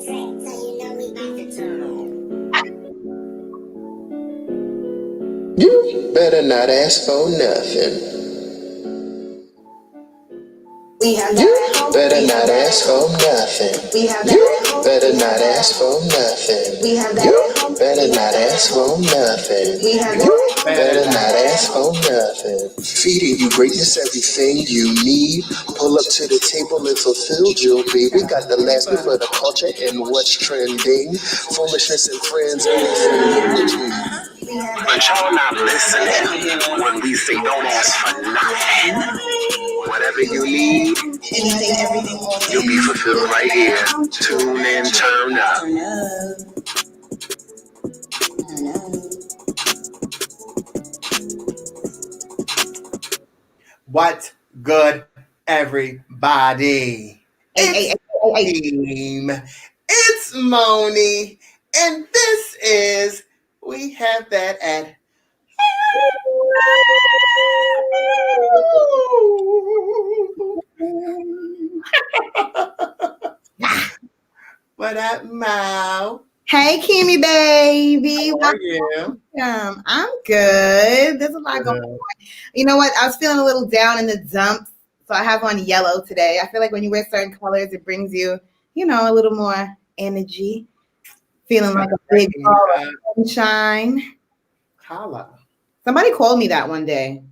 You better not ask for nothing. You better not ask for nothing. You better not ask for nothing. You better not ask for nothing. You better not ask for nothing. Feeding you greatness, everything you need. Pull up to the table and fulfill your baby. We got the last word for the culture and what's trending. Foolishness and friends, everything in between. But y'all not listening when we say don't ask for nothing. Whatever you need, you'll be fulfilled right here. Tune in, turn up. What's good, everybody? It's Team. It's Moni, and this is We Have That at What up, Mo? Hey, Kimmy, baby. How are you? I'm good. There's a lot going on. You know what? I was feeling a little down in the dumps, so I have on yellow today. I feel like when you wear certain colors, it brings you, a little more energy. Feeling like a big ball of sunshine. Holla. Somebody called me that one day.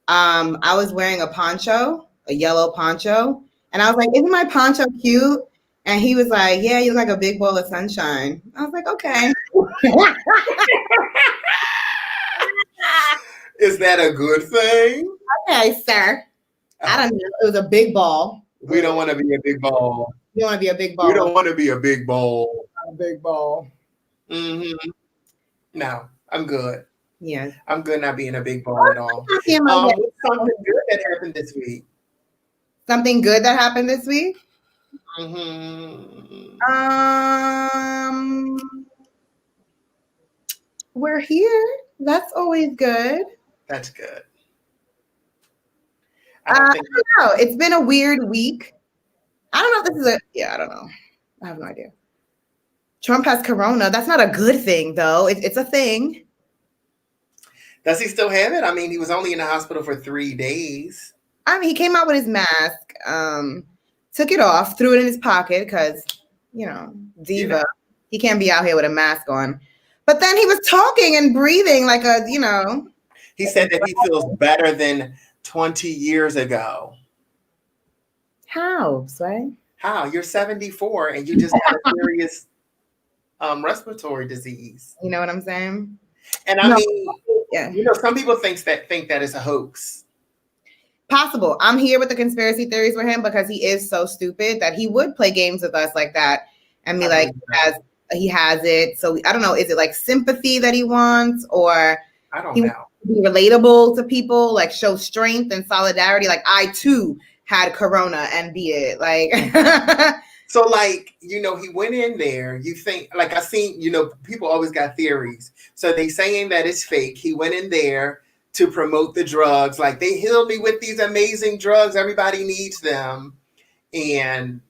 I was wearing a poncho, a yellow poncho, and I was like, "Isn't my poncho cute?" And he was like, "Yeah, you look like a big ball of sunshine." I was like, "Okay." Is that a good thing? Okay, sir. I don't know. It was a big ball. We don't want to be a big ball. You want to be a big ball. We don't want to be a big ball. A big ball. Mm-hmm. No, I'm good. Yeah. I'm good not being a big ball at all. What's something good that happened this week? Something good that happened this week? Mm-hmm. We're here. That's always good. That's good. I don't know. It's been a weird week. I don't know if this is I don't know. I have no idea. Trump has corona. That's not a good thing, though. It's a thing. Does he still have it? I mean, he was only in the hospital for 3 days. I mean, he came out with his mask, took it off, threw it in his pocket because, diva. He can't be out here with a mask on. But then he was talking and breathing like a, He said that he feels better than 20 years ago. How, Sway? How? You're 74 and you just had a serious respiratory disease. You know what I'm saying? And I mean, some people think that is a hoax. Possible. I'm here with the conspiracy theories for him because he is so stupid that he would play games with us like that and be like, he has it. So I don't know. Is it like sympathy that he wants, or I don't know. Be relatable to people, like show strength and solidarity. Like I too had corona and beat it. Like so, like, he went in there. You think, like, I seen, people always got theories. So they saying that it's fake. He went in there to promote the drugs. Like, they healed me with these amazing drugs. Everybody needs them. And,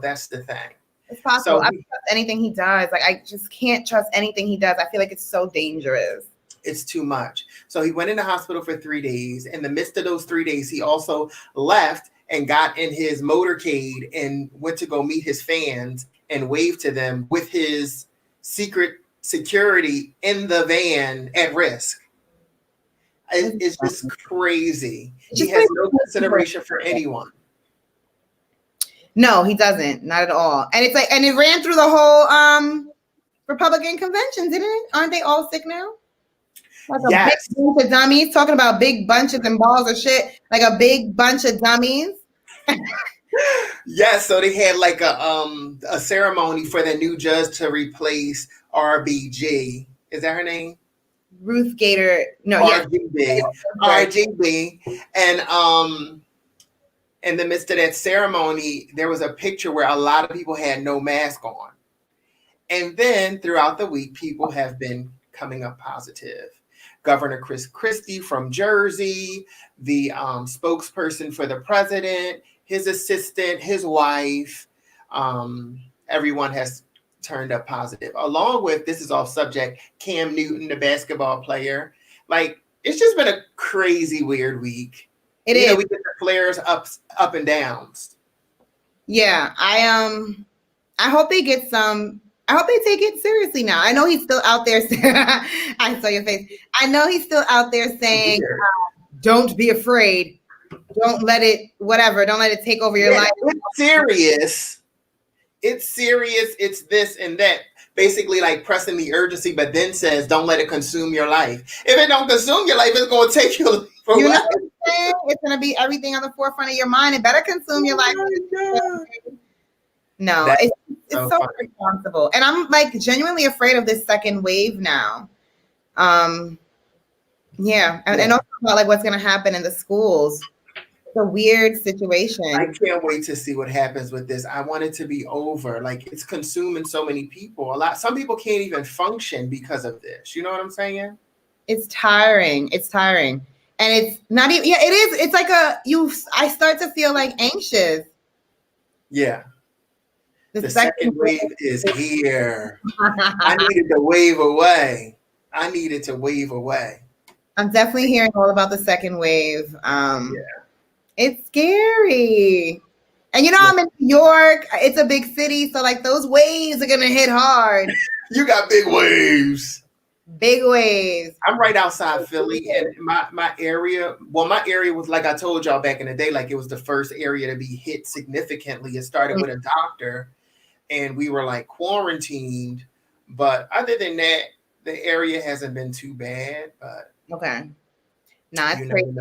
that's the thing. It's possible. I don't trust anything he does. Like, I just can't trust anything he does. I feel like it's so dangerous. It's too much. So he went in the hospital for 3 days. In the midst of those 3 days, he also left and got in his motorcade and went to go meet his fans and wave to them with his secret security in the van at risk. It's just crazy. He has no consideration for anyone. No, he doesn't. Not at all. And it's like, and it ran through the whole Republican convention, didn't it? Aren't they all sick now? Like a big bunch of dummies, talking about big bunches and balls of shit, like a big bunch of dummies. Yes, so they had like a ceremony for the new judge to replace RBG. Is that her name? Ruth Gator. No, RGB. RGB. And in the midst of that ceremony, there was a picture where a lot of people had no mask on. And then throughout the week, people have been coming up positive. Governor Chris Christie from Jersey, the spokesperson for the president, his assistant, his wife, everyone has turned up positive. Along with, this is off subject, Cam Newton, the basketball player. Like, it's just been a crazy, weird week. It is. We get the flares up and downs. Yeah, I hope they get some. I hope they take it seriously now. I know he's still out there. I saw your face. I know he's still out there saying, "Don't be afraid. Don't let it, whatever. Don't let it take over your life." It's serious. It's serious. It's this and that. Basically, like pressing the urgency, but then says, "Don't let it consume your life." If it don't consume your life, it's going to take you. You know what I'm saying? It's going to be everything on the forefront of your mind. It better consume your life. No, it's so irresponsible. And I'm like genuinely afraid of this second wave now. Yeah. And also about like what's going to happen in the schools. It's a weird situation. I can't wait to see what happens with this. I want it to be over. Like, it's consuming so many people. Some people can't even function because of this. You know what I'm saying? It's tiring. It's tiring. And it's not even, it is. It's like I start to feel like anxious. Yeah. The second wave is here. I needed to wave away. I'm definitely hearing all about the second wave. It's scary. And I'm in New York. It's a big city. So like those waves are going to hit hard. You got big waves. Big waves. I'm right outside Philly, and my area was, like I told y'all back in the day, like it was the first area to be hit significantly. It started with a doctor, and we were like quarantined. But other than that, the area hasn't been too bad. But okay. Nah, it's crazy.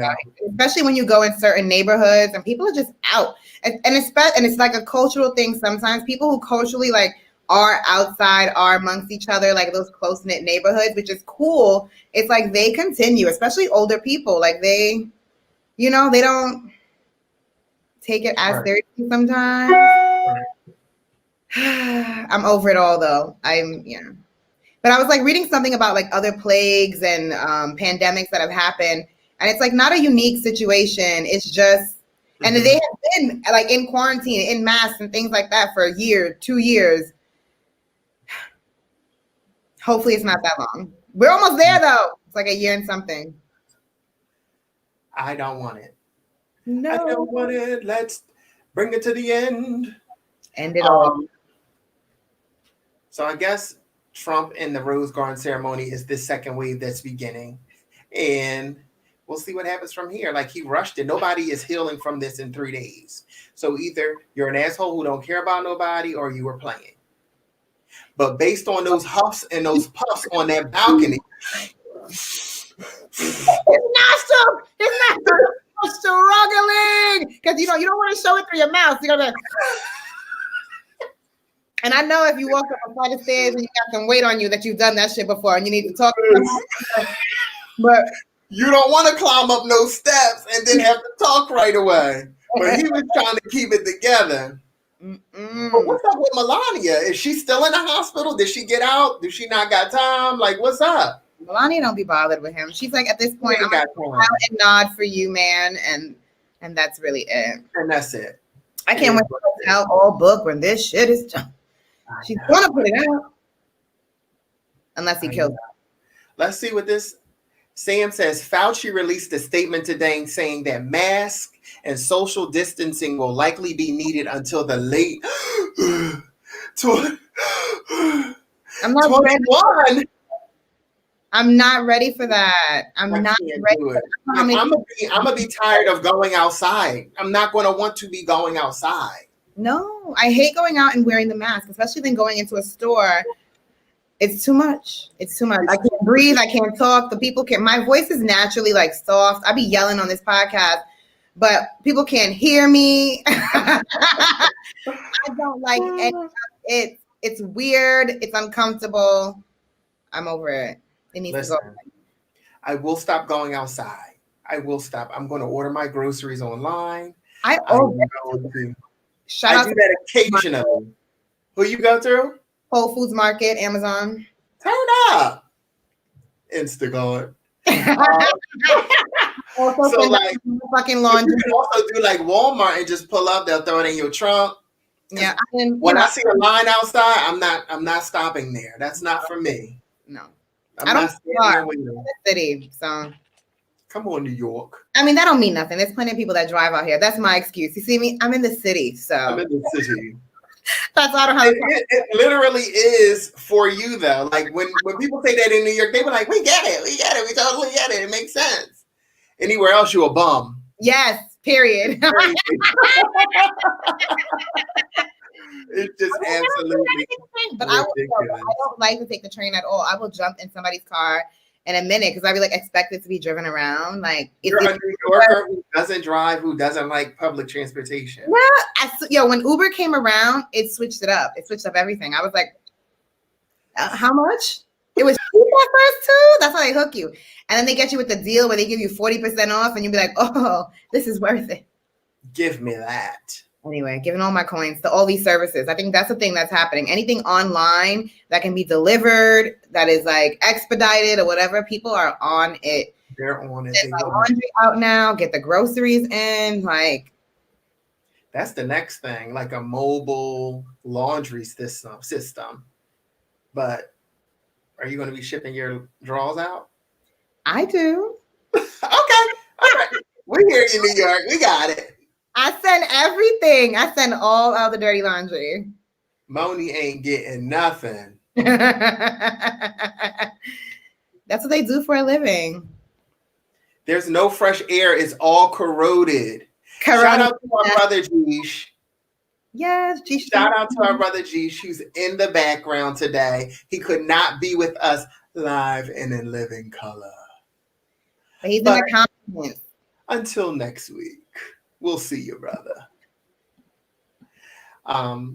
Especially when you go in certain neighborhoods and people are just out. And it's like a cultural thing sometimes. People who culturally like are outside, are amongst each other, like those close-knit neighborhoods, which is cool. It's like they continue, especially older people. Like they don't take it as seriously sometimes. I'm over it all though. But I was like reading something about like other plagues and pandemics that have happened. And it's like not a unique situation. It's just, and they have been like in quarantine, in masks and things like that for a year, 2 years. Hopefully it's not that long. We're almost there though. It's like a year and something. I don't want it. No. I don't want it. Let's bring it to the end. End it all. So I guess Trump and the Rose Garden ceremony is this second wave that's beginning. And we'll see what happens from here. Like, he rushed it. Nobody is healing from this in 3 days. So either you're an asshole who don't care about nobody, or you were playing. But based on those huffs and those puffs on that balcony. His nostril struggling. Because you don't want to show it through your mouth. So you're gonna. And I know if you walk up a flight of stairs and you got some weight on you that you've done that shit before and you need to talk to someone. But you don't want to climb up no steps and then have to talk right away. But he was trying to keep it together. But what's up with Melania? Is she still in the hospital? Did she get out? Does she not got time? Like, what's up? Melania don't be bothered with him. She's like, at this point, I'm like, smile and nod for you, man. And that's really it. And that's it. I can't wait to tell all book when this shit is done. She's going to put it out. Unless he kills her. Let's see what this. Sam says, Fauci released a statement today saying that masks and social distancing will likely be needed until the late I'm not ready. I'm not ready for that. I'm not ready. I'm gonna be tired of going outside. I'm not going to want to be going outside. No, I hate going out and wearing the mask, especially then going into a store. It's too much. It's too much. I can't breathe. I can't talk. The people can't. My voice is naturally like soft. I be yelling on this podcast, but people can't hear me. I don't like any of it. It's weird. It's uncomfortable. I'm over it. It needs to go. I will stop going outside. I will stop. I'm going to order my groceries online. I do that occasionally. Who you go through? Whole Foods Market, Amazon. Turn up. Instacart. So like fucking laundry. You can also do like Walmart and just pull up. They'll throw it in your trunk. Yeah. And, When I see a line outside, I'm not stopping there. That's not for me. no. I'm not standing and waiting. The city, so. Come on, New York. I mean, that don't mean nothing. There's plenty of people that drive out here. That's my excuse. You see me? I'm in the city, so. I'm in the city. That's why I don't have. It literally is for you though. Like when people say that in New York, they were like, "We get it, we totally get it. It makes sense." Anywhere else, you a bum. Yes. Period. It's just absolutely. But I don't like to take the train at all. I will jump in somebody's car in a minute because I'd be like expected to be driven around. Like you're a New Yorker who doesn't drive, who doesn't like public transportation. Well, when Uber came around, it switched it up. It switched up everything. I was like, how much? It was cheap at first too. That's how they hook you, and then they get you with the deal where they give you 40% off, and you'll be like, oh, this is worth it. Give me that. Anyway, giving all my coins to all these services. I think that's the thing that's happening. Anything online that can be delivered, that is like expedited or whatever, people are on it. They're on it. Get the laundry out now, get the groceries in. Like, that's the next thing, like a mobile laundry system. But are you going to be shipping your drawers out? I do. Okay. All right. We're here in New York. We got it. I send everything. I send all of the dirty laundry. Moni ain't getting nothing. That's what they do for a living. There's no fresh air. It's all corroded. Shout out to our brother Jeesh. Yes, Jeesh. Shout out to our brother Jeesh, who's in the background today. He could not be with us live and in living color. But he's in the comments. Until next week. We'll see you, brother.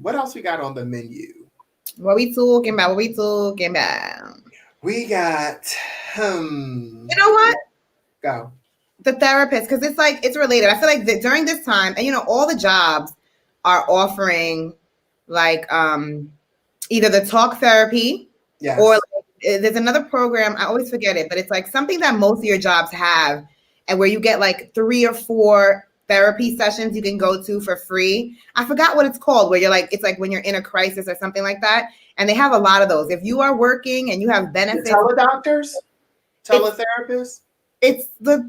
What else we got on the menu? What we talking about? We got You know what? Go. The therapist, because it's related. I feel like during this time, and all the jobs are offering like either the talk therapy, yes, or there's another program, I always forget it, but it's like something that most of your jobs have, and where you get like 3 or 4 therapy sessions you can go to for free. I forgot what it's called, where you're like, it's like when you're in a crisis or something like that. And they have a lot of those. If you are working and you have benefits. Teledoctors? Teletherapists? It's the,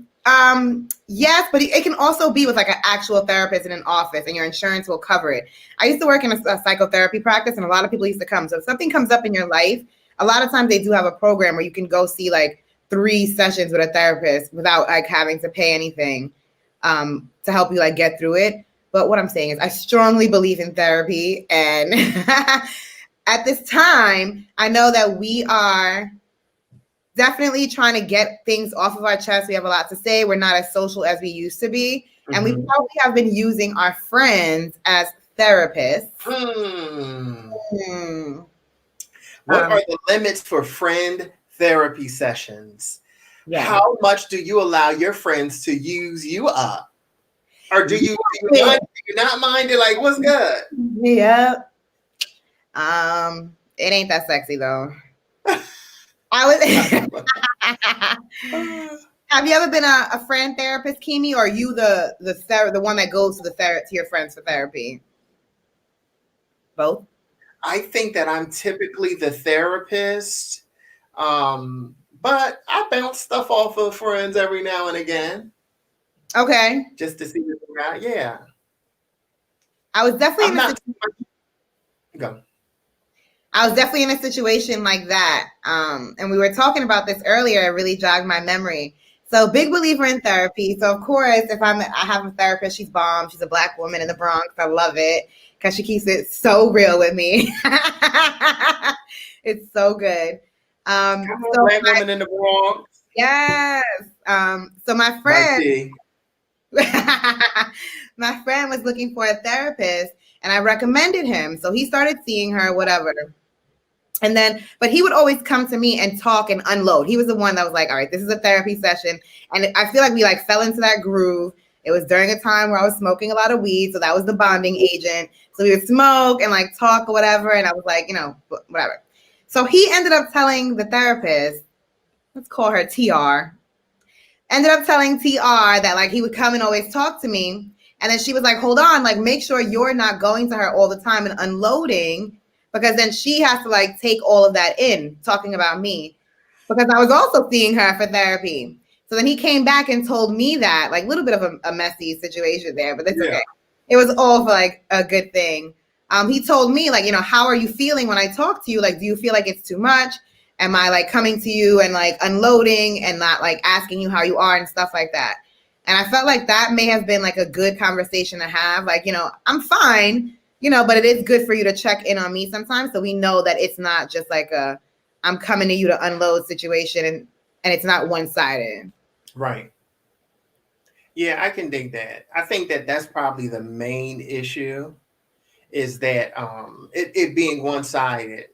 yes, but it can also be with like an actual therapist in an office and your insurance will cover it. I used to work in a psychotherapy practice and a lot of people used to come. So if something comes up in your life, a lot of times they do have a program where you can go see like 3 sessions with a therapist without like having to pay anything. To help you like get through it. But what I'm saying is I strongly believe in therapy. And at this time, I know that we are definitely trying to get things off of our chest. We have a lot to say. We're not as social as we used to be. Mm-hmm. And we probably have been using our friends as therapists. What are the limits for friend therapy sessions? Yeah. How much do you allow your friends to use you up? Or do you not mind it? Like, what's good? Yeah. It ain't that sexy though. Have you ever been a friend therapist, Kimi, or are you the one that goes to your friends for therapy? Both. I think that I'm typically the therapist. But I bounce stuff off of friends every now and again. Okay. Just to see if they're out. Yeah. I was definitely Go. I was definitely in a situation like that. And we were talking about this earlier. It really jogged my memory. So big believer in therapy. So of course, if I have a therapist, she's bomb. She's a Black woman in the Bronx. I love it because she keeps it so real with me. It's so good. Black woman in the Bronx. Yes. So my friend, my friend was looking for a therapist, and I recommended him. So he started seeing her, whatever. And then, but he would always come to me and talk and unload. He was the one that was like, all right, this is a therapy session. And I feel like we like fell into that groove. It was during a time where I was smoking a lot of weed. So that was the bonding agent. So we would smoke and like talk or whatever. And I was like, whatever. So he ended up telling the therapist, let's call her TR, ended up telling TR that like he would come and always talk to me. And then she was like, hold on, like make sure you're not going to her all the time and unloading, because then she has to like take all of that in, talking about me, because I was also seeing her for therapy. So then he came back and told me that, like a little bit of a messy situation there, but it's okay. It was all for like a good thing. He told me like, how are you feeling when I talk to you? Like, do you feel like it's too much? Am I like coming to you and like unloading and not like asking you how you are and stuff like that? And I felt like that may have been like a good conversation to have. Like, I'm fine, but it is good for you to check in on me sometimes, so we know that it's not just like I'm coming to you to unload situation, and it's not one-sided. Right. Yeah, I can dig that. I think that that's probably the main issue, is that it being one-sided.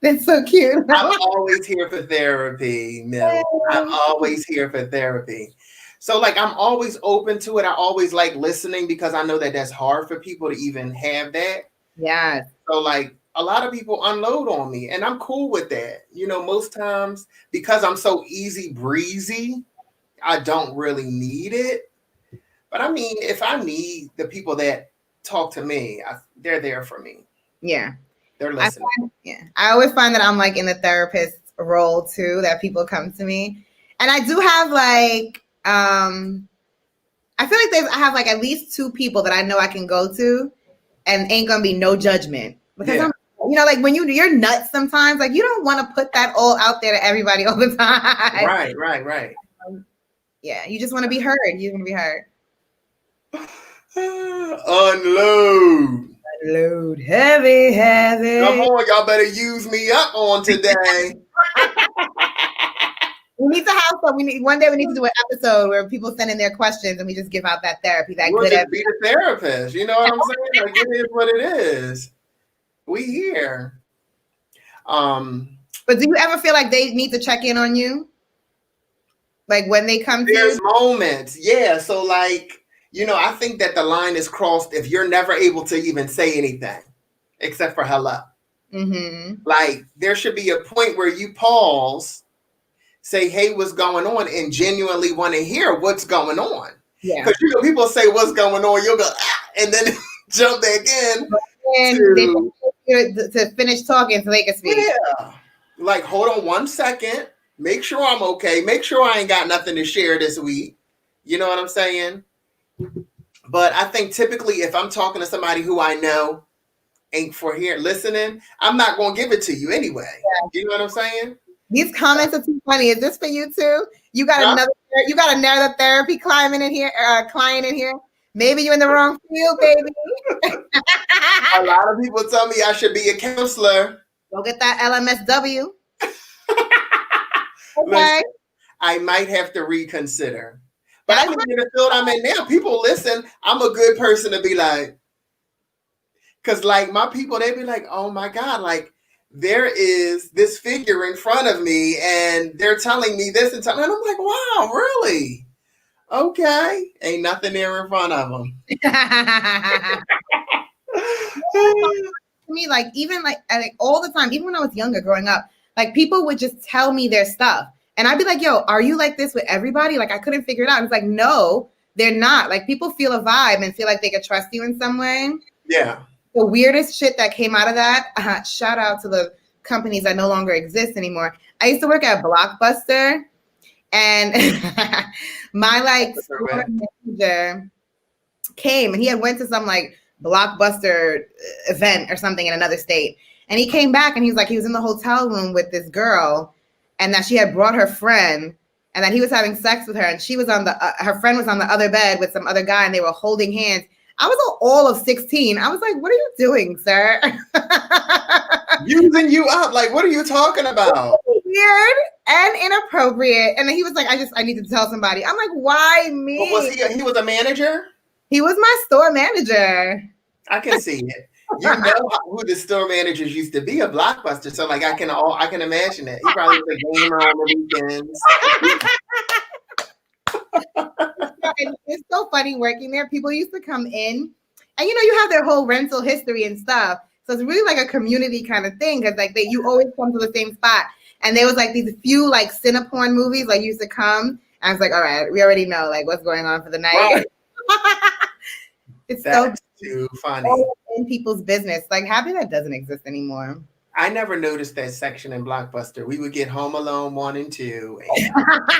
That's so cute. I'm always here for therapy, Mill. I'm always here for therapy. So like, I'm always open to it. I always like listening, because I know that that's hard for people to even have that. Yeah. So like, a lot of people unload on me, and I'm cool with that. Most times, because I'm so easy breezy, I don't really need it. But I mean, if I need the people that talk to me, they're there for me. Yeah. They're listening. I always find that I'm like in the therapist role too, that people come to me. And I do have like, I feel like I have like at least 2 people that I know I can go to and ain't gonna be no judgment. Because I'm, like when you're nuts sometimes, like you don't want to put that all out there to everybody all the time. Right. Yeah, you just want to be heard. You want to be heard. Unload heavy. Come on, y'all better use me up on today. We need to have some. One day we need to do an episode where people send in their questions and we just give out that therapy. We'll just be the therapist. You know what I'm saying? Like, it is what it is. We here. But do you ever feel like they need to check in on you? Like when they come to you? There's moments. Yeah. So like, I think that the line is crossed if you're never able to even say anything except for hello. Mm-hmm. Like, there should be a point where you pause, say, hey, what's going on? And genuinely want to hear what's going on. Yeah. Because people say what's going on, you'll go, and then jump back in. And to finish talking so they can speak. Yeah. Like, hold on 1 second. Make sure I'm okay. Make sure I ain't got nothing to share this week. You know what I'm saying? But I think typically if I'm talking to somebody who I know ain't for here listening, I'm not going to give it to you anyway. Yeah. You know what I'm saying? These comments are too funny. Is this for you too? You got another therapy client in here. Maybe you're in the wrong field, baby. A lot of people tell me I should be a counselor. Go get that LMSW. Okay. Listen, I might have to reconsider. But I think in the field I'm in now, people listen. I'm a good person to be like, because like my people, they be like, oh my God, like there is this figure in front of me and they're telling me this and I'm like, wow, really? Okay. Ain't nothing there in front of them. Me, like even like all the time, even when I was younger growing up, like people would just tell me their stuff. And I'd be like, yo, are you like this with everybody? Like I couldn't figure it out. It's like, no, they're not. Like people feel a vibe and feel like they could trust you in some way. Yeah. The weirdest shit that came out of that, shout out to the companies that no longer exist anymore. I used to work at Blockbuster and my like store manager came and he had went to some like Blockbuster event or something in another state. And he came back and he was like, he was in the hotel room with this girl and that she had brought her friend and that he was having sex with her. And she was on her friend was on the other bed with some other guy and they were holding hands. I was all of 16. I was like, what are you doing, sir? Using you up. Like, what are you talking about? Weird and inappropriate. And then he was like, I need to tell somebody. I'm like, why me? Well, was he was a manager? He was my store manager. I can see it. You know who the store managers used to be, a Blockbuster. So like I can imagine it. He probably was a gamer on the weekends. It's so funny working there. People used to come in and you have their whole rental history and stuff. So it's really like a community kind of thing because like you always come to the same spot. And there was like these few like Cineporn movies like used to come. And I was like, all right, we already know like what's going on for the night. It's That's so too funny. in people's business. Like, happy that doesn't exist anymore. I never noticed that section in Blockbuster. We would get Home Alone 1 and 2 and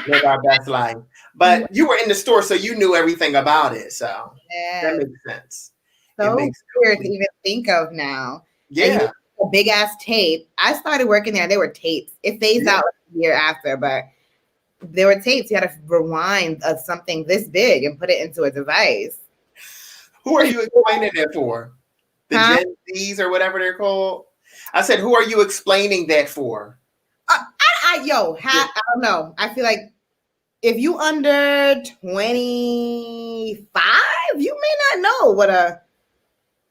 live our best life. But you were in the store, so you knew everything about it. So that makes sense. So it makes weird to even think of now. Yeah. A big ass tape. I started working there. There were tapes. It phased out a year after, but there were tapes. You had to rewind of something this big and put it into a device. Who are you explaining that for? The Gen Zs or whatever they're called? I said, who are you explaining that for? I don't know. I feel like if you under 25, you may not know what a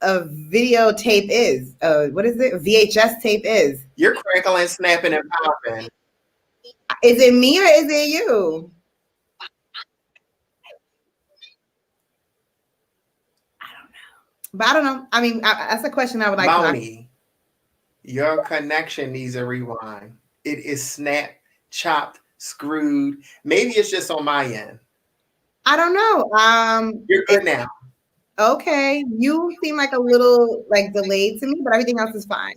videotape is. What is it? VHS tape is. You're crackling, snapping, and popping. Is it me or is it you? But I don't know. I mean, that's a question I would like to ask. Your connection needs a rewind. It is snapped, chopped, screwed. Maybe it's just on my end. I don't know. You're good now. Okay. You seem like a little like delayed to me, but everything else is fine.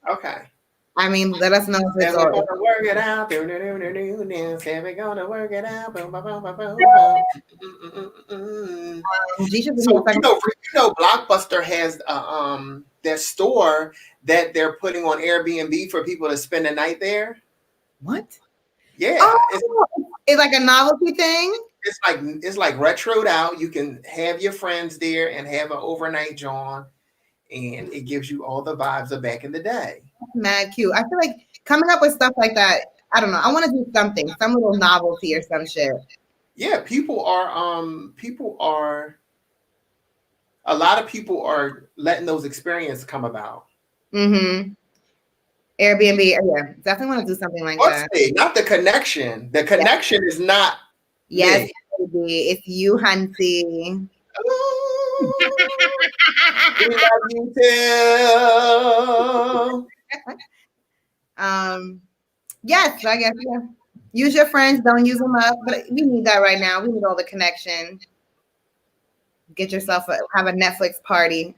Okay. I mean, let us know if it's all right. We're gonna work it out. We're gonna work it out. So, Blockbuster has their store that they're putting on Airbnb for people to spend the night there. What? Yeah. It's like a novelty thing. It's like retroed out. You can have your friends there and have an overnight John, and it gives you all the vibes of back in the day. Mad cute. I feel like coming up with stuff like that, I don't know. I want to do something, some little novelty or some shit. Yeah, a lot of people are letting those experiences come about. Mm-hmm. Airbnb, yeah, definitely want to do something like that. Not the connection. The connection is not. Yes, baby. It's you, Hunty. We love you too. Yes, I guess. Yeah. Use your friends, don't use them up. But we need that right now. We need all the connection. Get yourself have a Netflix party.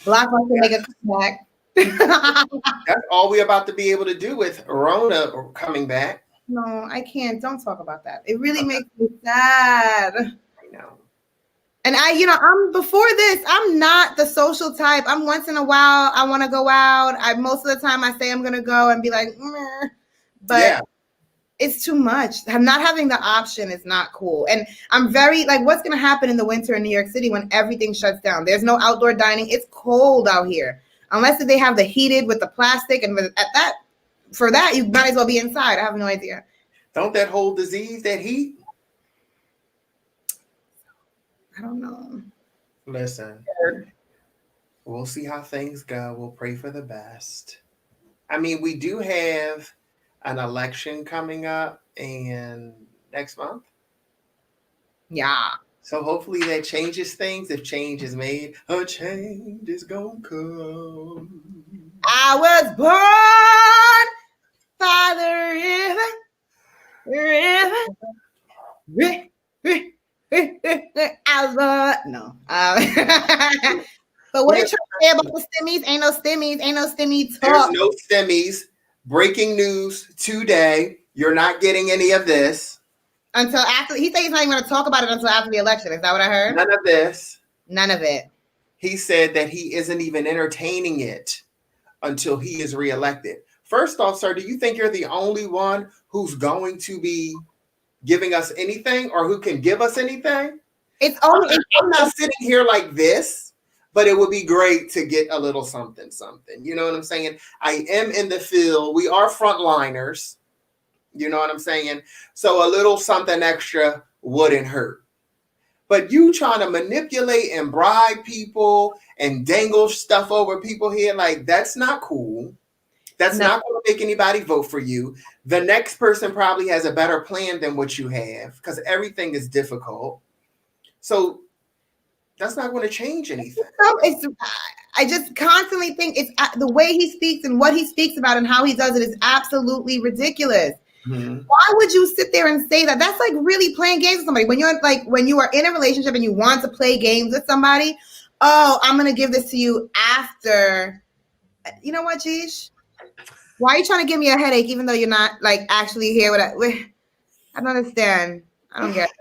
Blockbuster, make a comeback. That's all we're about to be able to do with Rona coming back. No, I can't. Don't talk about that. It really makes me sad. I know. And I'm before this, I'm not the social type. I'm once in a while, I want to go out. Most of the time I say I'm going to go and be like, meh. But it's too much. Not having the option is not cool. And I'm very like, what's going to happen in the winter in New York City when everything shuts down? There's no outdoor dining. It's cold out here. Unless they have the heated with the plastic. And for that, you might as well be inside. I have no idea. Don't that whole disease, that heat? I don't know. Listen, we'll see how things go. We'll pray for the best. I mean, we do have an election coming up next month. Yeah. So hopefully that changes things. If change is made, a change is gonna come. I was born by the river. No. But what are you trying to say about the stimmies? Ain't no stimmies. Ain't no stimmy talk. There's no stimmies. Breaking news today. You're not getting any of this. Until after. He said he's not even going to talk about it until after the election. Is that what I heard? None of this. None of it. He said that he isn't even entertaining it until he is reelected. First off, sir, do you think you're the only one who's going to be giving us anything or who can give us anything? I'm not sitting here like this, but it would be great to get a little something. You know what I'm saying? I am in the field. We are frontliners. You know what I'm saying? So a little something extra wouldn't hurt. But you trying to manipulate and bribe people and dangle stuff over people here, like that's not cool. That's not going to make anybody vote for you. The next person probably has a better plan than what you have because everything is difficult. So that's not going to change anything. I just constantly think it's the way he speaks and what he speaks about and how he does it is absolutely ridiculous. Mhm. Why would you sit there and say that? That's like really playing games with somebody. When you are in a relationship and you want to play games with somebody, oh, I'm gonna give this to you after. You know what, Jeesh? Why are you trying to give me a headache even though you're not like actually here? I don't understand. I don't get it.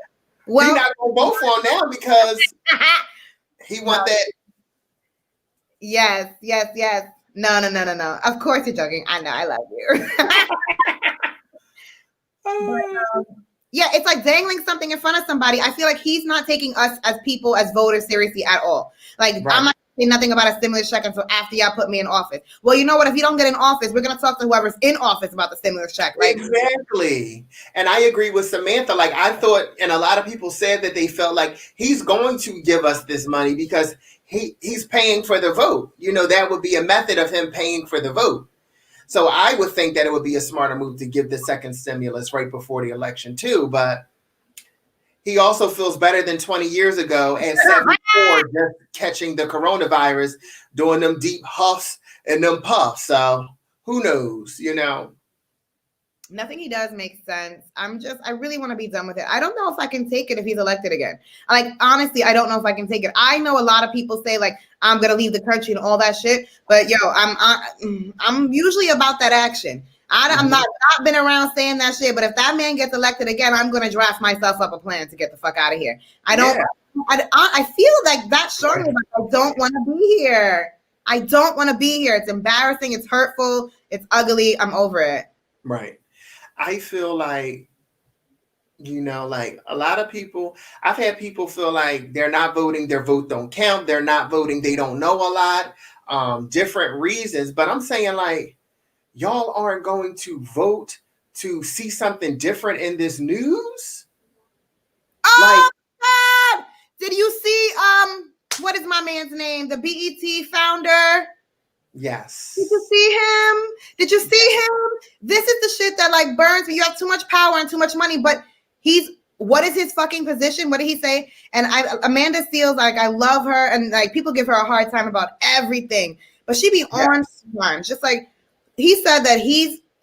Well, He's not gonna vote for him now because he want that. Yes. No. Of course you're joking. I know. I love you. Yeah, it's like dangling something in front of somebody. I feel like he's not taking us as people, as voters, seriously at all. Like, right. I'm not saying nothing about a stimulus check until after y'all put me in office. Well, you know what? If you don't get in office, we're going to talk to whoever's in office about the stimulus check. Like, exactly. And I agree with Samantha. Like, I thought, and a lot of people said that they felt like he's going to give us this money because he's paying for the vote. You know, that would be a method of him paying for the vote. So I would think that it would be a smarter move to give the second stimulus right before the election too. But he also feels better than 20 years ago at 74, just catching the coronavirus, doing them deep huffs and them puffs. So who knows, you know? Nothing he does makes sense. I really want to be done with it. I don't know if I can take it if he's elected again. Like, honestly, I don't know if I can take it. I know a lot of people say, like, I'm going to leave the country and all that shit. But, yo, I'm usually about that action. I'm not been around saying that shit. But if that man gets elected again, I'm going to draft myself up a plan to get the fuck out of here. I feel like that's showing me like I don't want to be here. I don't want to be here. It's embarrassing. It's hurtful. It's ugly. I'm over it. Right. I feel like, you know, like a lot of people, I've had people feel like they're not voting, their vote don't count, they're not voting, they don't know a lot, different reasons. But I'm saying, like, y'all aren't going to vote to see something different in this news? Oh, God! Did you see, what is my man's name? The BET founder? Yes. Did you see him? Did you see him? This is the shit that like burns me. You have too much power and too much money, but what is his fucking position? What did he say? And Amanda Seales, like, I love her, and like people give her a hard time about everything, but she be on sometimes. Just like he said that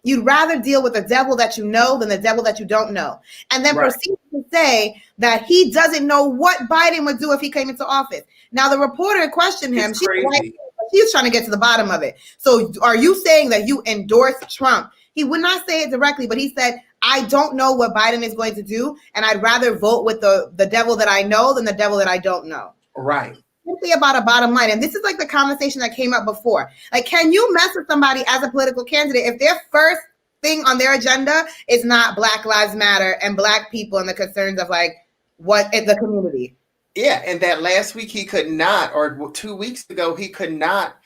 you'd rather deal with the devil that you know than the devil that you don't know. And then proceeds to say that he doesn't know what Biden would do if he came into office. Now the reporter questioned him. She was trying to get to the bottom of it. So are you saying that you endorse Trump? He would not say it directly, but he said, I don't know what Biden is going to do, and I'd rather vote with the devil that I know than the devil that I don't know. Right. Simply about a bottom line. And this is like the conversation that came up before. Like, can you mess with somebody as a political candidate if their first thing on their agenda is not Black Lives Matter and Black people and the concerns of like what in the community? Yeah, and that last week he could not, or 2 weeks ago, he could not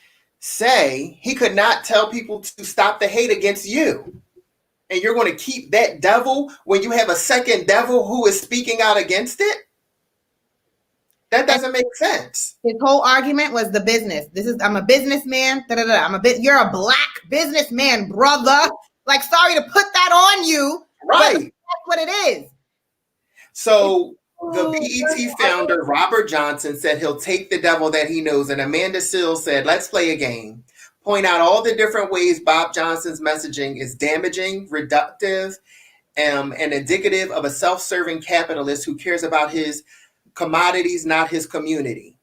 tell people to stop the hate against you. And you're going to keep that devil when you have a second devil who is speaking out against it? That doesn't make sense. His whole argument was the business. I'm a businessman. You're a Black businessman, brother. Like, sorry to put that on you. Right. But that's what it is. So the BET founder, Robert Johnson, said he'll take the devil that he knows. And Amanda Seales said, let's play a game. Point out all the different ways Bob Johnson's messaging is damaging, reductive, and indicative of a self-serving capitalist who cares about his commodities, not his community.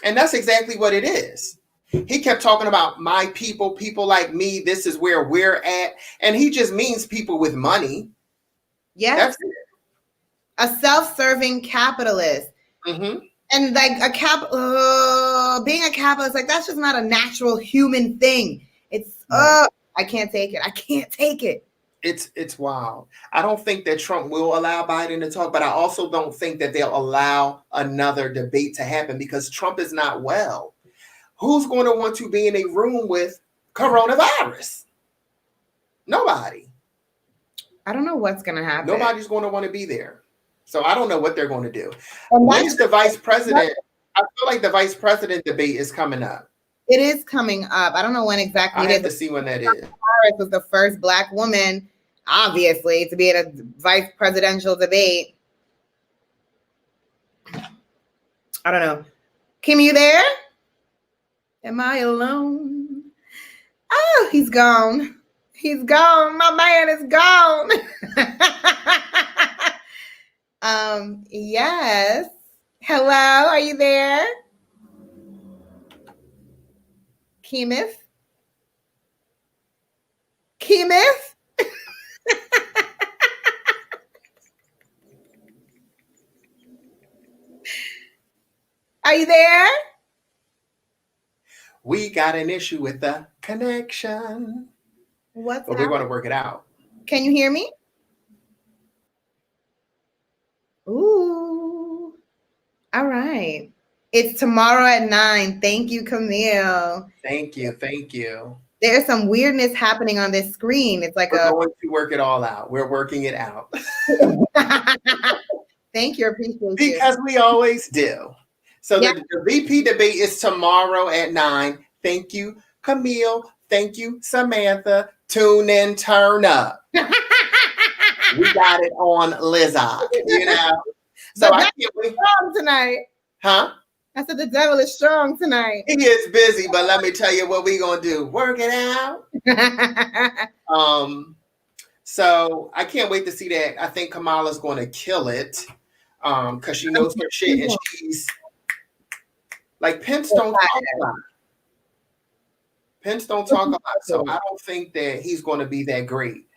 And that's exactly what it is. He kept talking about my people, people like me. This is where we're at. And he just means people with money. Yes. That's it. A self-serving capitalist. Mm-hmm. And like being a capitalist, like that's just not a natural human thing. It's I can't take it. I can't take it. It's wild. I don't think that Trump will allow Biden to talk, but I also don't think that they'll allow another debate to happen because Trump is not well. Who's going to want to be in a room with coronavirus? Nobody. I don't know what's going to happen. Nobody's going to want to be there. So I don't know what they're going to do. When is the vice president? I feel like the vice president debate is coming up. It is coming up. I don't know when exactly. I have to see when that is. Harris was the first Black woman, obviously, to be in a vice presidential debate. I don't know. Kim, you there? Am I alone? Oh, he's gone. He's gone. My man is gone. Yes. Hello, are you there? Keemith? Keemith? Are you there? We got an issue with the connection. What's But we're going to work it out. Can you hear me? Ooh. All right. It's tomorrow at 9. Thank you, Camille. Thank you. Thank you. There's some weirdness happening on this screen. It's like we're going to work it all out. We're working it out. Thank you. Appreciate you. Because we always do. So the VP debate is tomorrow at 9. Thank you, Camille. Thank you, Samantha. Tune in, turn up. We got it on Lizzock, you know. So I can't wait. Strong tonight. Huh? I said the devil is strong tonight. He is busy, but let me tell you what we're gonna do. Work it out. So I can't wait to see that. I think Kamala's gonna kill it. Because she knows her shit and she's like Pence don't talk a lot. Pence don't talk a lot, so I don't think that he's going to be that great.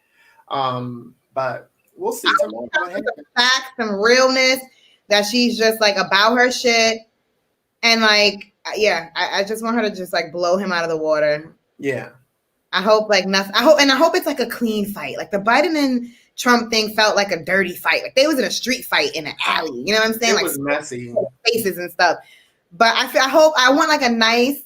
But we'll see tomorrow. Some facts, some realness that she's just like about her shit, and like, yeah, I just want her to just like blow him out of the water. Yeah, I hope like nothing. I hope it's like a clean fight. Like the Biden and Trump thing felt like a dirty fight. Like they was in a street fight in an alley. You know what I'm saying? It like was messy, faces and stuff. But I want like a nice,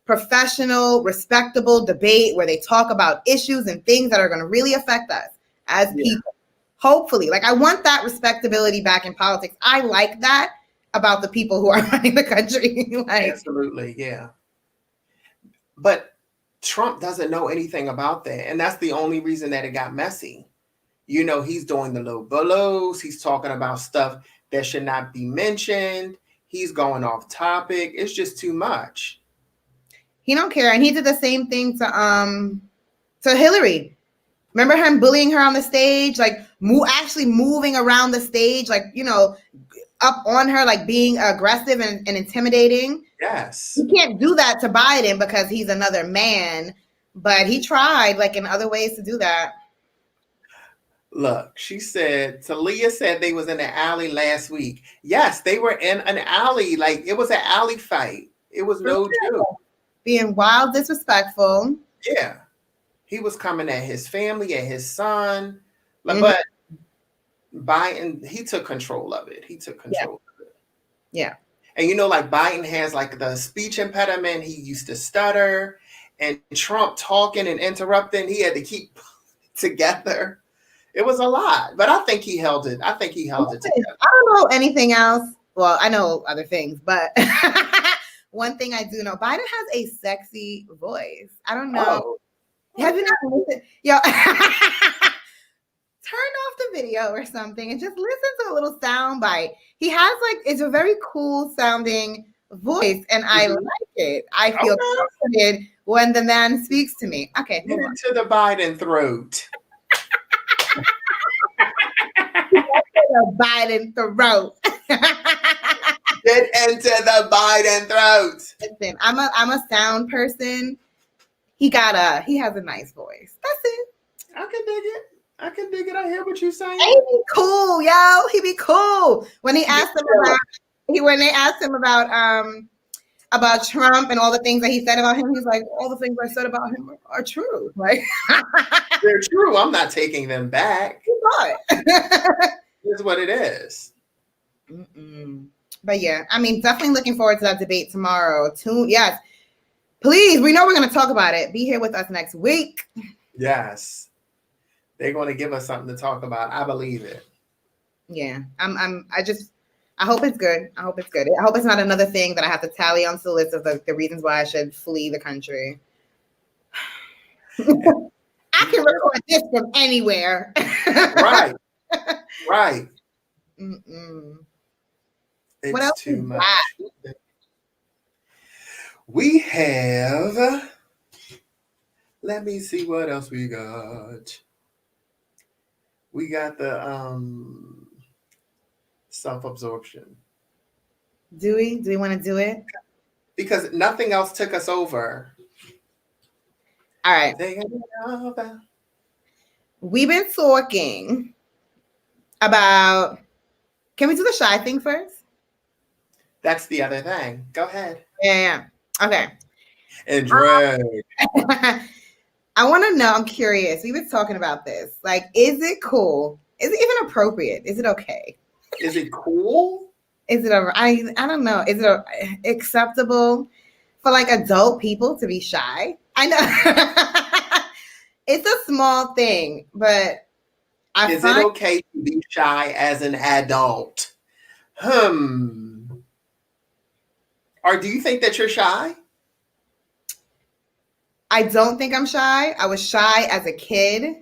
professional, respectable debate where they talk about issues and things that are going to really affect us as people. Hopefully, like I want that respectability back in politics. I like that about the people who are running the country. Like, absolutely, yeah. But Trump doesn't know anything about that, and that's the only reason that it got messy. You know, he's doing the low blows. He's talking about stuff that should not be mentioned. He's going off topic. It's just too much. He don't care. And he did the same thing to Hillary. Remember him bullying her on the stage, like actually moving around the stage, like, you know, up on her, like being aggressive and intimidating. Yes. You can't do that to Biden because he's another man, but he tried like in other ways to do that. Look, she said, Talia said they was in an alley last week. Yes, they were in an alley. Like it was an alley fight. It was no joke. Being wild, disrespectful. Yeah. He was coming at his family, at his son. But Biden, he took control of it. He took control of it. Yeah. And you know, like Biden has like the speech impediment. He used to stutter. And Trump talking and interrupting, he had to keep together. It was a lot, but I think he held it. I think he held it together. I don't know anything else. Well, I know other things, but one thing I do know, Biden has a sexy voice. I don't know. Have you not listened? Yo, turn off the video or something and just listen to a little sound bite. He has like, it's a very cool sounding voice and I like it. I feel confident when the man speaks to me. Okay. Get into the Biden throat. The Biden throat. Get into the Biden throat. Listen, I'm a sound person. He has a nice voice. That's it. I can dig it. I hear what you're saying. He'd be cool, yo. He'd be cool. When they asked him about Trump and all the things that he said about him, he's like, all the things I said about him are true. Like they're true. I'm not taking them back. It's what it is. But yeah, I mean, definitely looking forward to that debate tomorrow. Yes. Please, we know we're going to talk about it. Be here with us next week. Yes. They're going to give us something to talk about. I believe it. Yeah. I hope it's good. I hope it's good. I hope it's not another thing that I have to tally onto the list of the reasons why I should flee the country. I can record this from anywhere. Right. Right. It's what else too much. We have Let me see what else we got. We got the self-absorption. Do we want to do it? Because nothing else took us over. All right. We've been talking about, can we do the shy thing first? That's the other thing. Go ahead. Yeah. Okay. And drag. I want to know, I'm curious. We've been talking about this. Like, is it cool? Is it even appropriate? Is it okay? Is it cool? Is it I don't know. Is it acceptable for like adult people to be shy? I know. It's a small thing, but is it okay to be shy as an adult? Or do you think that you're shy? I don't think I'm shy. I was shy as a kid,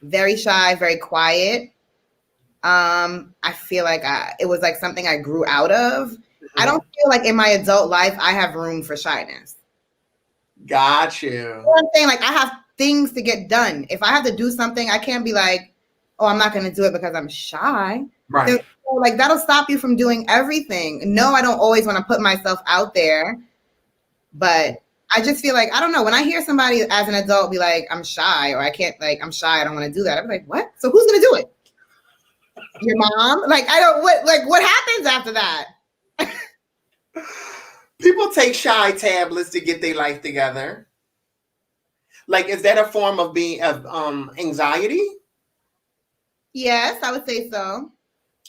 very shy, very quiet. I feel like it was like something I grew out of. I don't feel like in my adult life I have room for shyness. Got you. You know what I'm saying? Like, I have things to get done. If I have to do something, I can't be like, oh, I'm not going to do it because I'm shy. Right. So, like, that'll stop you from doing everything. No, I don't always want to put myself out there, but I just feel like, I don't know, when I hear somebody as an adult be like, I'm shy, or I can't, like, I'm shy, I don't want to do that. I'm like, what? So who's going to do it? Your mom? Like, what happens after that? People take shy tablets to get their life together. Like, is that a form of anxiety? Yes, I would say so.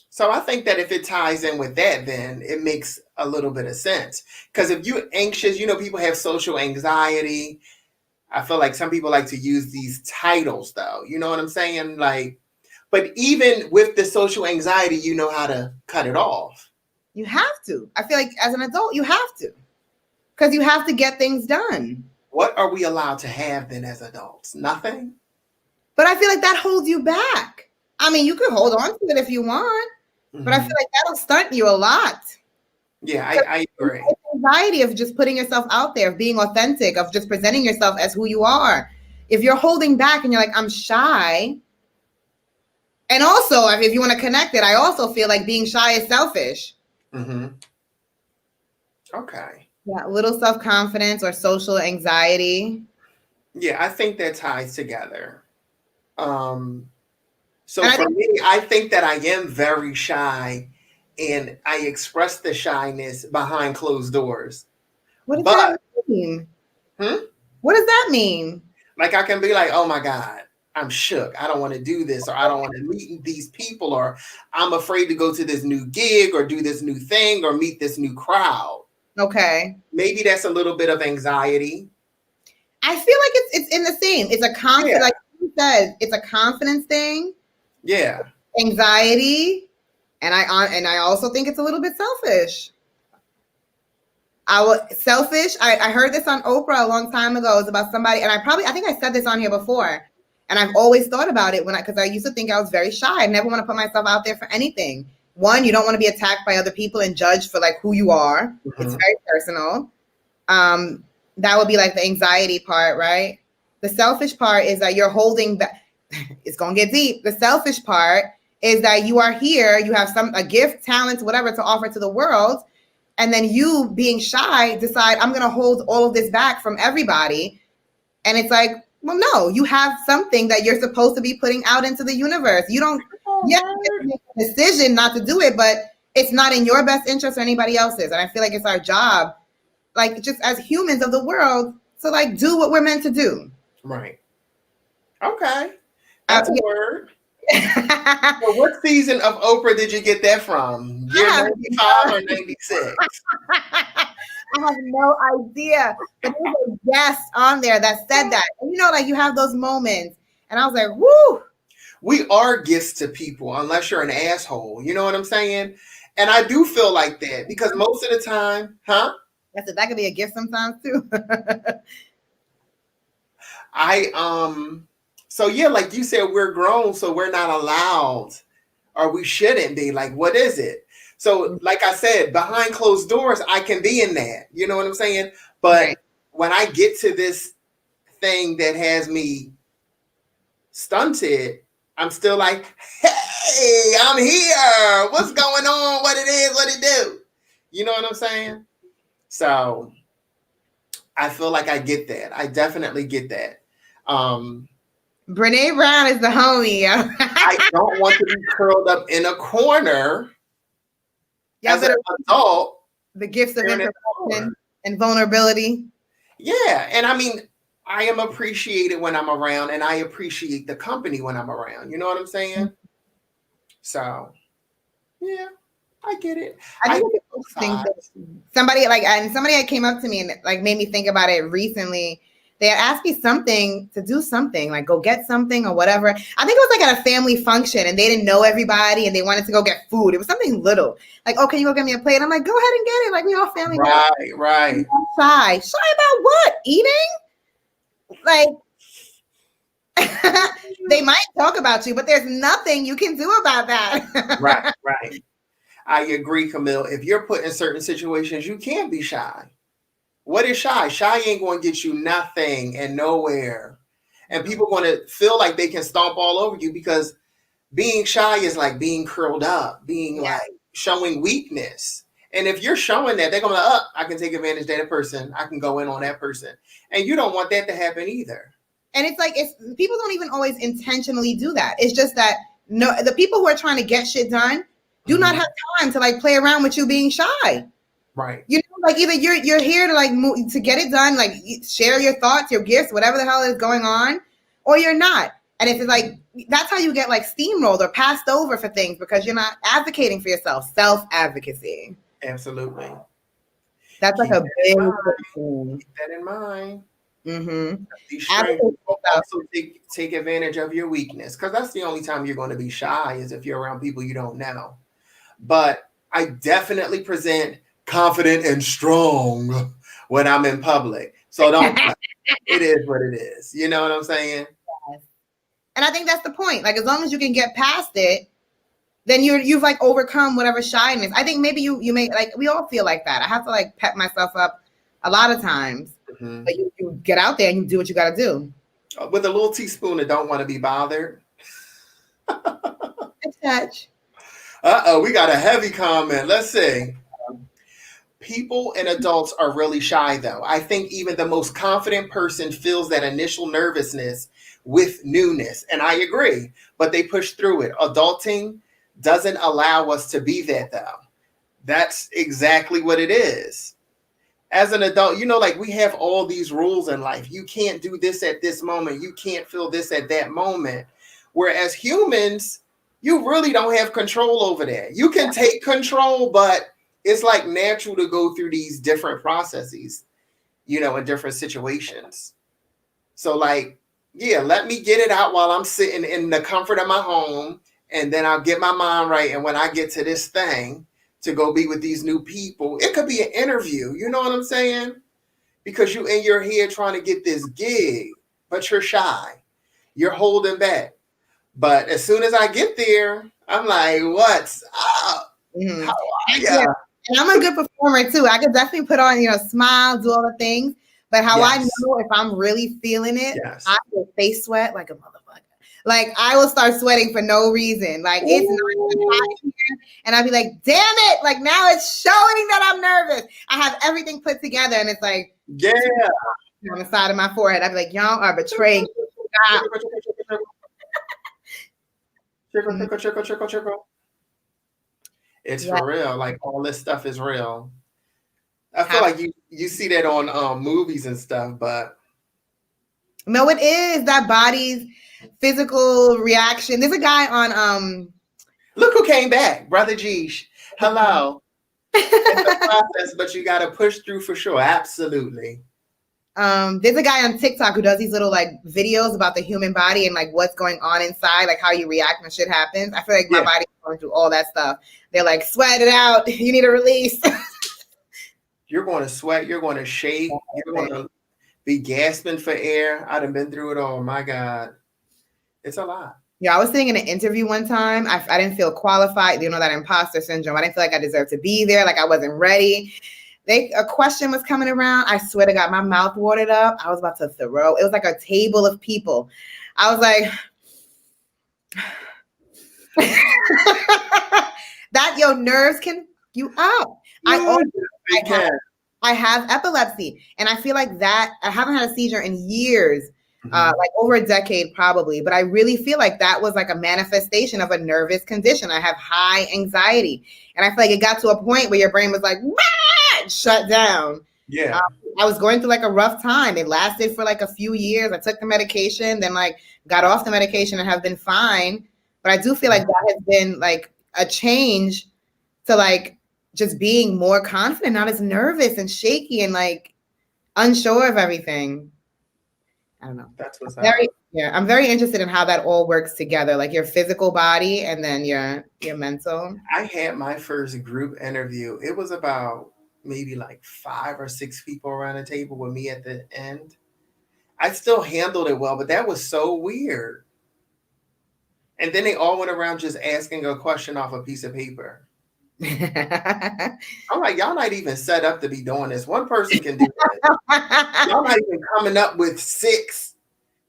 So I think that if it ties in with that, then it makes a little bit of sense. Because if you're anxious, people have social anxiety. I feel like some people like to use these titles, though. You know what I'm saying? Like, but even with the social anxiety, you know how to cut it off. You have to. I feel like as an adult, you have to. Because you have to get things done. What are we allowed to have then as adults? Nothing? But I feel like that holds you back. I mean, you can hold on to it if you want, but I feel like that'll stunt you a lot. Yeah, I agree. Anxiety of just putting yourself out there, of being authentic, of just presenting yourself as who you are. If you're holding back and you're like, I'm shy. And also, if you want to connect it, I also feel like being shy is selfish. Okay. Yeah, little self-confidence or social anxiety. Yeah, I think that ties together. So for me, I think that I am very shy, and I express the shyness behind closed doors. What does that mean? What does that mean? Like, I can be like, oh my God, I'm shook. I don't want to do this, or I don't want to meet these people, or I'm afraid to go to this new gig or do this new thing or meet this new crowd. Okay. Maybe that's a little bit of anxiety. I feel like it's in the same. It's a confidence, like you said, it's a confidence thing. Yeah. Anxiety. And I also think it's a little bit selfish. I heard this on Oprah a long time ago. It was about somebody, and I think I said this on here before. And I've always thought about it because I used to think I was very shy. I never want to put myself out there for anything. One, you don't want to be attacked by other people and judged for like who you are. It's very personal. That would be like the anxiety part, right? The selfish part is that you're holding back. It's going to get deep. The selfish part is that you are here, you have a gift, talent, whatever to offer to the world. And then you, being shy, decide, I'm going to hold all of this back from everybody. And it's like, well, no, you have something that you're supposed to be putting out into the universe. You don't, make a decision not to do it, but it's not in your best interest or anybody else's. And I feel like it's our job, like just as humans of the world, to like do what we're meant to do. Right. Okay. That's a word. So what season of Oprah did you get that from? Year 95 or 96? I have no idea. But there was a guest on there that said that. And like you have those moments. And I was like, whoo. We are gifts to people unless you're an asshole. You know what I'm saying? And I do feel like that because most of the time, That could be a gift sometimes too. So yeah, like you said, we're grown, so we're not allowed, or we shouldn't be. Like, what is it? So, like I said, behind closed doors, I can be in that. You know what I'm saying? But when I get to this thing that has me stunted, I'm still like, hey, I'm here. What's going on? What it is, what it do? You know what I'm saying? So I feel like I get that. I definitely get that. Brene Brown is the homie. I don't want to be curled up in a corner as an adult. The gifts of imperfection and vulnerability. Yeah. And I mean, I am appreciated when I'm around, and I appreciate the company when I'm around. You know what I'm saying? So, yeah, I get it. I think it's interesting. Somebody that came up to me and like made me think about it recently. They had asked me something to do something, like go get something or whatever. I think it was like at a family function and they didn't know everybody and they wanted to go get food. It was something little. Like, oh, can you go get me a plate? I'm like, go ahead and get it. Like, we all family. Right. Shy about what? Eating? Like, they might talk about you, but there's nothing you can do about that. Right. I agree, Camille. If you're put in certain situations, you can't be shy. What is shy? Shy ain't going to get you nothing and nowhere. And people going to feel like they can stomp all over you because being shy is like being curled up, being like showing weakness. And if you're showing that, they're going to, I can take advantage of that person. I can go in on that person. And you don't want that to happen either. And it's like, people don't even always intentionally do that. It's just that the people who are trying to get shit done do not have time to like play around with you being shy. Right. You know, like either you're here to like move, to get it done, like share your thoughts, your gifts, whatever the hell is going on, or you're not. And if it's like, that's how you get like steamrolled or passed over for things because you're not advocating for yourself. Self-advocacy. Absolutely. That's like a big thing. Keep that in mind. Mm-hmm. Also take advantage of your weakness because that's the only time you're going to be shy is if you're around people you don't know. But I definitely present confident and strong when I'm in public. So don't. It is what it is. You know what I'm saying? Yes. And I think that's the point. Like as long as you can get past it, then you've like overcome whatever shyness. I think maybe you may like we all feel like that. I have to like pep myself up a lot of times. Mm-hmm. But you get out there and you do what you got to do. With a little teaspoon that don't want to be bothered. Touch. We got a heavy comment. Let's see. People and adults are really shy, though. I think even the most confident person feels that initial nervousness with newness. And I agree, but they push through it. Adulting doesn't allow us to be that, though. That's exactly what it is. As an adult, you know, like we have all these rules in life. You can't do this at this moment. You can't feel this at that moment. Whereas humans, you really don't have control over that. You can take control, but it's like natural to go through these different processes, you know, in different situations. So like, yeah, let me get it out while I'm sitting in the comfort of my home. And then I'll get my mind right. And when I get to this thing, to go be with these new people. It could be an interview. You know what I'm saying? Because you in your head trying to get this gig, but you're shy. You're holding back. But as soon as I get there, I'm like, what's up? Mm-hmm. How are you? And I'm a good performer too. I could definitely put on, smile, do all the things. But how I know if I'm really feeling it, I will face sweat like a motherfucker. Like I will start sweating for no reason. Like it's not even hot in here. And I'll be like, damn it. Like now it's showing that I'm nervous. I have everything put together and it's like, on the side of my forehead. I'll be like, y'all are betraying. Trickle. It's for real. Like all this stuff is real. I feel like you see that on movies and stuff, but no, it is that body's physical reaction. There's a guy on look who came back, Brother Geesh. Hello. It's a process, but you gotta push through for sure. Absolutely. There's a guy on TikTok who does these little like videos about the human body and like what's going on inside, like how you react when shit happens. I feel like my body's going through all that stuff. They're like, sweat it out. You need a release. You're going to sweat. You're going to shake. You're going to be gasping for air. I done been through it all. My God. It's a lot. Yeah, I was saying in an interview one time, I didn't feel qualified. You know, that imposter syndrome. I didn't feel like I deserved to be there. Like I wasn't ready. A question was coming around. I swear to God, my mouth watered up. I was about to throw. It was like a table of people. I was like, that your nerves can you up. I have epilepsy, and I feel like that I haven't had a seizure in years, like over a decade probably, but I really feel like that was like a manifestation of a nervous condition. I have high anxiety, and I feel like it got to a point where your brain was like, shut down. Yeah. I was going through like a rough time. It lasted for like a few years. I took the medication, then like got off the medication and have been fine. But I do feel like that has been like a change to like just being more confident, not as nervous and shaky and like unsure of everything. I don't know. That's what's I'm very interested in how that all works together, like your physical body and then your mental. I had my first group interview. It was about maybe like 5 or 6 people around the table with me at the end. I still handled it well, but that was so weird. And then they all went around just asking a question off a piece of paper. I'm like, y'all not even set up to be doing this. One person can do it. Y'all not even coming up with 6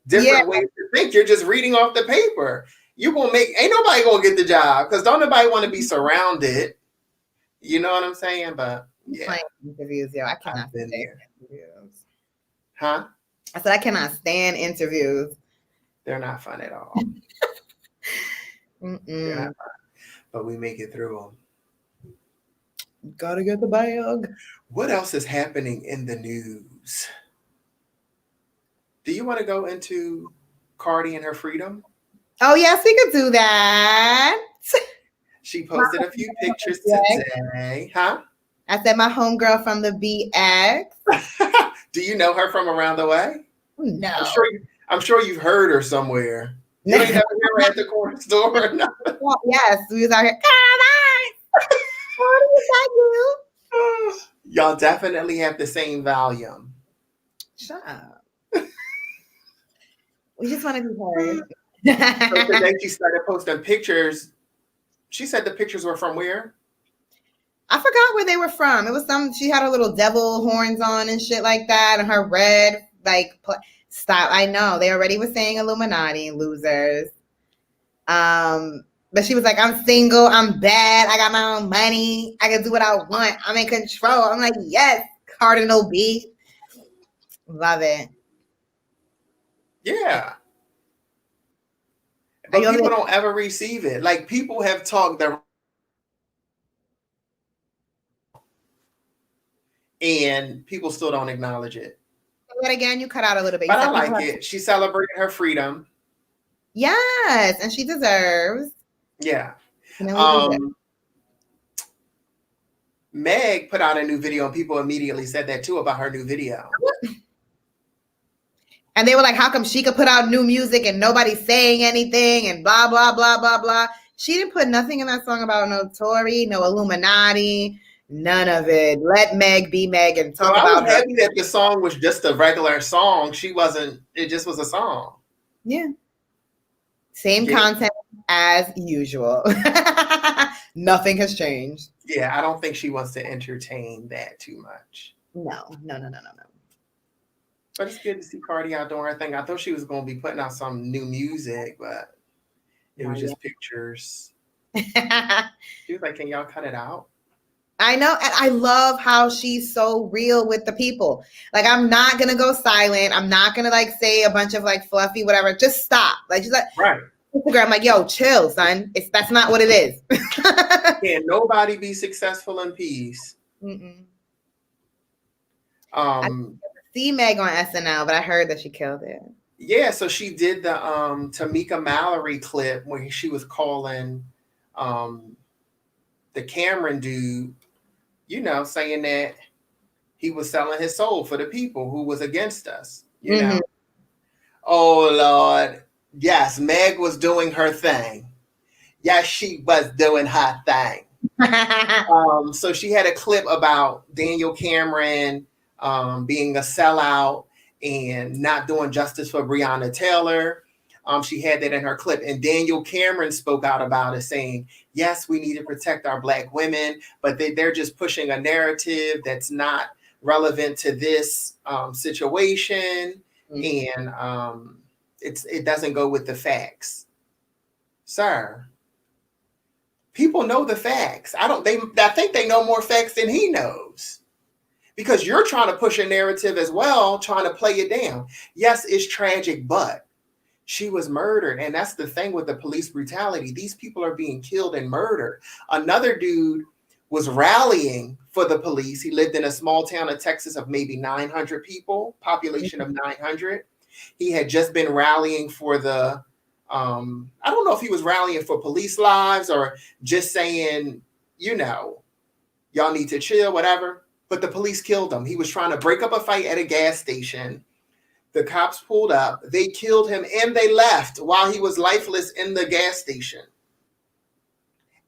different ways to think. You're just reading off the paper. You gonna ain't nobody gonna get the job because don't nobody want to be surrounded. You know what I'm saying? But yeah, interviews, I cannot stand interviews. Huh? I said I cannot stand interviews. They're not fun at all. They're not fun, but we make it through them. Gotta get the bag. What else is happening in the news? Do you want to go into Cardi and her freedom? Oh, yes, we could do that. She posted a few pictures today. Huh? I said my homegirl from the BX. Do you know her from around the way? No. I'm sure you've heard her somewhere. You ain't never heard her at the corner store or nothing? Well, yes, we was out here. Y'all definitely have the same volume. Shut up. We just want to be heard. So today she started posting pictures. She said the pictures were from where? I forgot where they were from. It was she had her little devil horns on and shit like that, and her red, like, stop. I know. They already were saying Illuminati, losers. But she was like, I'm single, I'm bad, I got my own money, I can do what I want, I'm in control. I'm like, yes, Cardinal B. Love it. Yeah. But people don't ever receive it. Like, people have talked and people still don't acknowledge it. But again, you cut out a little bit. But I like it. She celebrated her freedom. Yes, and she deserves. Yeah. Meg put out a new video and people immediately said that too about her new video. And they were like, how come she could put out new music and nobody's saying anything and blah, blah, blah, blah, blah. She didn't put nothing in that song about no Tory, no Illuminati, none of it. Let Meg be Meg and talk about I was happy that the song was just a regular song. It just was a song. Yeah. Same content as usual. Nothing has changed. Yeah, I don't think she wants to entertain that too much. No. But it's good to see Cardi out doing her thing. I thought she was going to be putting out some new music, but it was just pictures. She was like, can y'all cut it out? I know. And I love how she's so real with the people. Like, I'm not going to go silent. I'm not going to like say a bunch of like fluffy, whatever. Just stop. Like, she's like, right. Instagram, like, yo, chill, son. That's not what it is. Can nobody be successful in peace? I see Meg on SNL, but I heard that she killed it. Yeah, so she did the Tamika Mallory clip where she was calling the Cameron dude, saying that he was selling his soul for the people who was against us. You know? Oh, Lord. Yes, Meg was doing her thing. Yes, she was doing her thing. So she had a clip about Daniel Cameron being a sellout and not doing justice for Breonna Taylor. She had that in her clip. And Daniel Cameron spoke out about it, saying, yes, we need to protect our Black women, but they're just pushing a narrative that's not relevant to this situation. Mm-hmm. And it doesn't go with the facts. Sir, people know the facts. I think they know more facts than he knows. Because you're trying to push a narrative as well, trying to play it down. Yes, it's tragic, but she was murdered. And that's the thing with the police brutality. These people are being killed and murdered. Another dude was rallying for the police. He lived in a small town of Texas of maybe 900 people, population of 900. He had just been rallying for the, I don't know if he was rallying for police lives or just saying, you know, y'all need to chill, whatever. But the police killed him. He was trying to break up a fight at a gas station. The cops pulled up. They killed him and they left while he was lifeless in the gas station.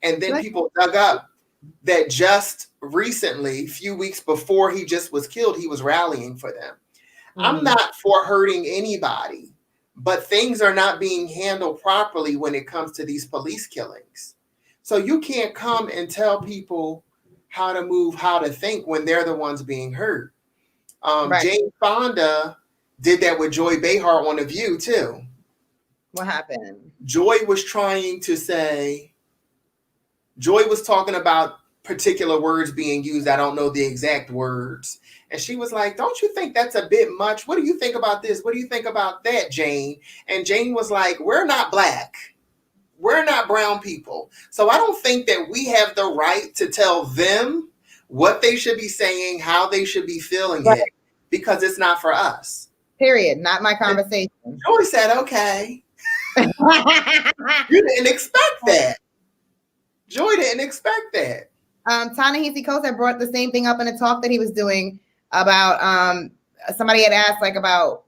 And then people dug up that just recently, a few weeks before he just was killed, he was rallying for them. I'm not for hurting anybody, but things are not being handled properly when it comes to these police killings. So you can't come and tell people how to move, how to think when they're the ones being hurt. Right. Jane Fonda did that with Joy Behar on The View too. What happened? Joy was trying to say, Joy was talking about particular words being used. I don't know the exact words. And she was like, don't you think that's a bit much? What do you think about this? What do you think about that, Jane? And Jane was like, we're not Black. We're not brown people. So I don't think that we have the right to tell them what they should be saying, how they should be feeling it, because it's not for us. Period. Not my conversation. And Joy said, okay. You didn't expect that. Joy didn't expect that. Ta-Nehisi Coates brought the same thing up in a talk that he was doing about somebody had asked like about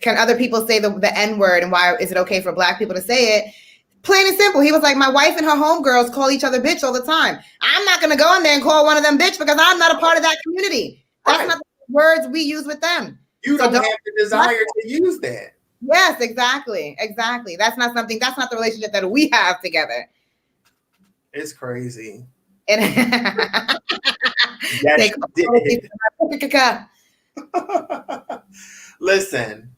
can other people say the N-word and why is it okay for Black people to say it? Plain and simple. He was like, my wife and her homegirls call each other bitch all the time. I'm not going to go in there and call one of them bitch because I'm not a part of that community. That's not the words we use with them. You don't have the desire to use that. Yes, exactly. Exactly. That's not the relationship that we have together. It's crazy. Listen,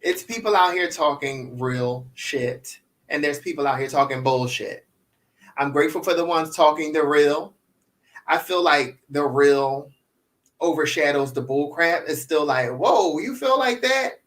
it's people out here talking real shit, and there's people out here talking bullshit. I'm grateful for the ones talking the real. I feel like the real overshadows the bull crap. It's still like, whoa, you feel like that?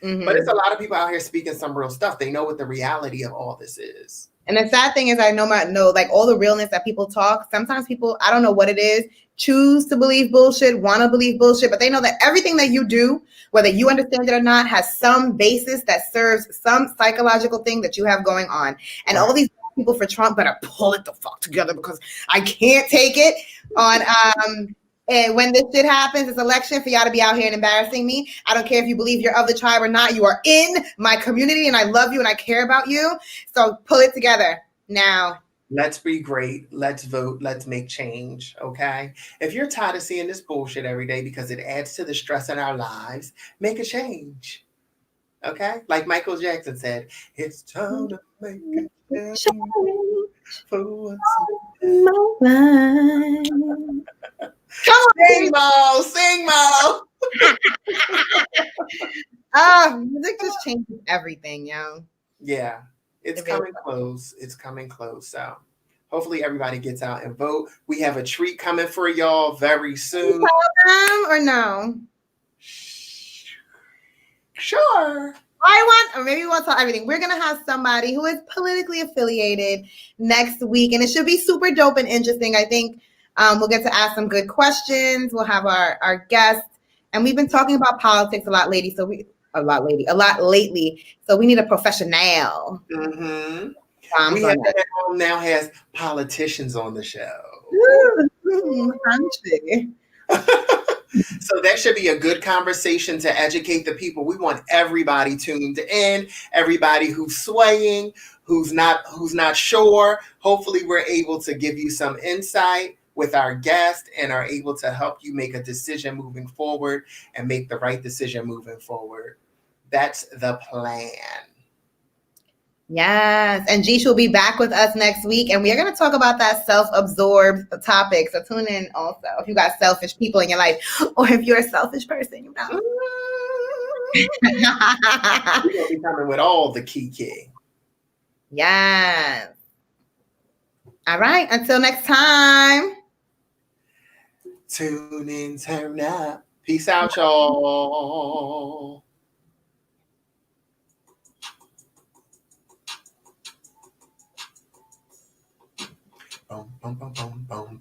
Mm-hmm. But it's a lot of people out here speaking some real stuff. They know what the reality of all this is. And the sad thing is, I know like all the realness that people talk. Sometimes people, I don't know what it is, choose to believe bullshit, want to believe bullshit, but they know that everything that you do, whether you understand it or not, has some basis that serves some psychological thing that you have going on. And all these people for Trump better pull it the fuck together because I can't take it on. And when this shit happens, this election, for y'all to be out here and embarrassing me. I don't care if you believe you're of the tribe or not. You are in my community and I love you and I care about you. So pull it together now. Let's be great. Let's vote. Let's make change. Okay. If you're tired of seeing this bullshit every day because it adds to the stress in our lives, make a change. Okay. Like Michael Jackson said, it's time to make a change for what's in my life. Sing, Mo! Sing, Mo! Music just changes everything, yo. Yeah, it's coming close. It's coming close. So hopefully everybody gets out and vote. We have a treat coming for y'all very soon. Or no? Sure. Or maybe we want to tell everything. We're going to have somebody who is politically affiliated next week, and it should be super dope and interesting. I think we'll get to ask some good questions. We'll have our guests, and we've been talking about politics a lot lately. So we need a professional. Mm-hmm. We have that home now has politicians on the show. So that should be a good conversation to educate the people. We want everybody tuned in, everybody who's swaying, who's not sure. Hopefully we're able to give you some insight with our guest and are able to help you make a decision moving forward and make the right decision moving forward. That's the plan. Yes. And Jish will be back with us next week. And we are going to talk about that self-absorbed topic. So tune in also if you got selfish people in your life or if you're a selfish person, you know. We're going to be coming with all the key. Yes. All right. Until next time. Tune in, turn up. Peace out, y'all. Boom, boom, boom, boom, boom.